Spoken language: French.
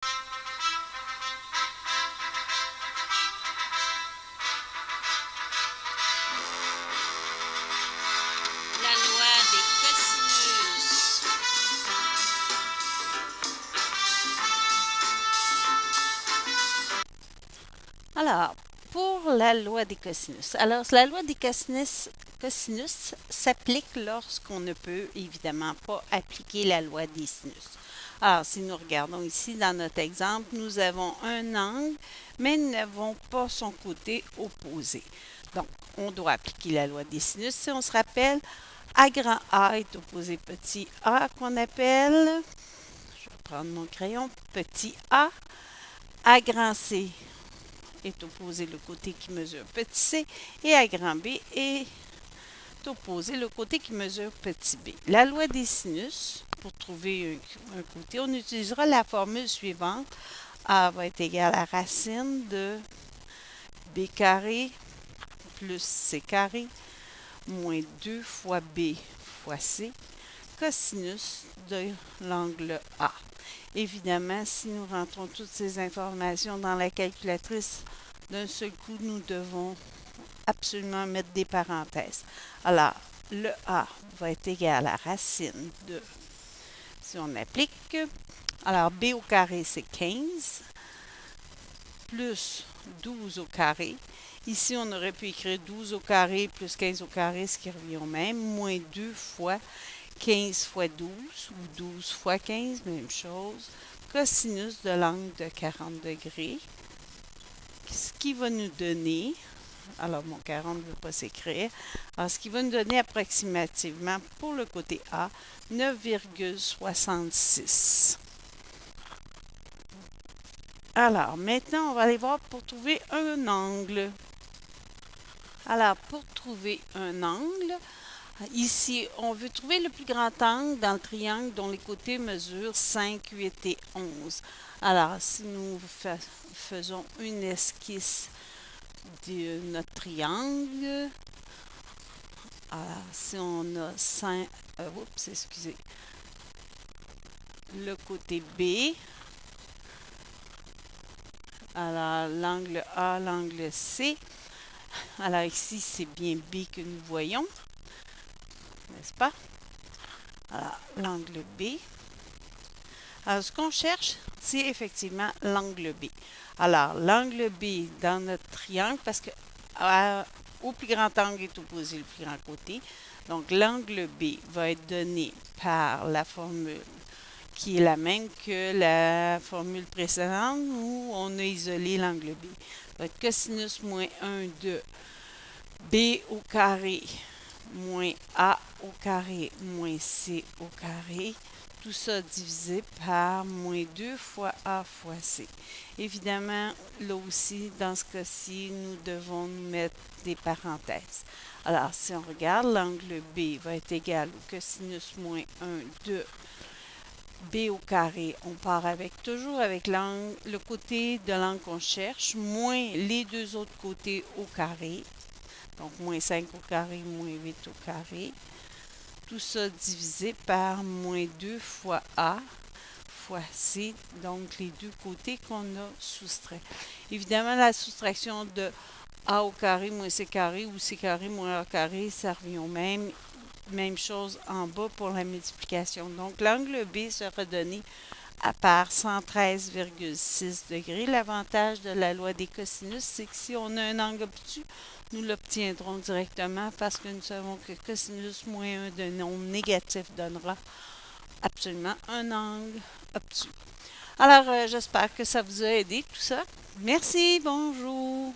La loi des cosinus. Alors, pour la loi des cosinus. Alors, la loi des cosinus s'applique lorsqu'on ne peut évidemment pas appliquer la loi des sinus. Alors, si nous regardons ici dans notre exemple, nous avons un angle, mais nous n'avons pas son côté opposé. Donc, on doit appliquer la loi des sinus. Si on se rappelle, A grand A est opposé petit a qu'on appelle, je vais prendre mon crayon, petit a. A grand C est opposé le côté qui mesure petit c et A grand B est opposé le côté qui mesure petit b. La loi des sinus, pour trouver un côté, on utilisera la formule suivante. A va être égal à racine de B carré plus C carré moins 2 fois B fois C cosinus de l'angle A. Évidemment, si nous rentrons toutes ces informations dans la calculatrice, d'un seul coup, nous devons absolument mettre des parenthèses. Alors, le A va être égal à racine de, si on applique, alors B au carré, c'est 15, plus 12 au carré. Ici, on aurait pu écrire 12 au carré plus 15 au carré, ce qui revient au même, moins 2 fois 15 fois 12 ou 12 fois 15, même chose. Cosinus de l'angle de 40 degrés, ce qui va nous donner, alors mon 40 ne veut pas s'écrire, alors ce qui va nous donner approximativement pour le côté A, 9,66. Alors maintenant, on va aller voir pour trouver un angle. Alors pour trouver un angle, ici, on veut trouver le plus grand angle dans le triangle dont les côtés mesurent 5, 8 et 11. Alors, si nous faisons une esquisse de notre triangle, alors si on a 5, excusez, le côté B, alors l'angle A, l'angle C, alors ici c'est bien B que nous voyons, n'est-ce pas? Alors, l'angle B. Alors, ce qu'on cherche, c'est effectivement l'angle B. Alors, l'angle B dans notre triangle, parce que au plus grand angle est opposé le plus grand côté. Donc, l'angle B va être donné par la formule qui est la même que la formule précédente où on a isolé l'angle B. Ça va être cosinus moins 1 de B au carré moins A au carré moins C au carré. Tout ça divisé par moins 2 fois A fois C. Évidemment, là aussi, dans ce cas-ci, nous devons mettre des parenthèses. Alors, si on regarde, l'angle B va être égal au cosinus moins 1 de B au carré. On part avec toujours avec le côté de l'angle qu'on cherche, moins les deux autres côtés au carré. Donc, moins 5 au carré, moins 8 au carré. Tout ça divisé par moins 2 fois A fois C, donc les deux côtés qu'on a soustraits. Évidemment, la soustraction de A au carré moins C carré ou C carré moins A carré, ça revient au même. Même chose en bas pour la multiplication. Donc, l'angle B sera donné à part 113,6 degrés. L'avantage de la loi des cosinus, c'est que si on a un angle obtus, nous l'obtiendrons directement parce que nous savons que cosinus moins 1 d'un nombre négatif donnera absolument un angle obtus. Alors, j'espère que ça vous a aidé tout ça. Merci, bonjour.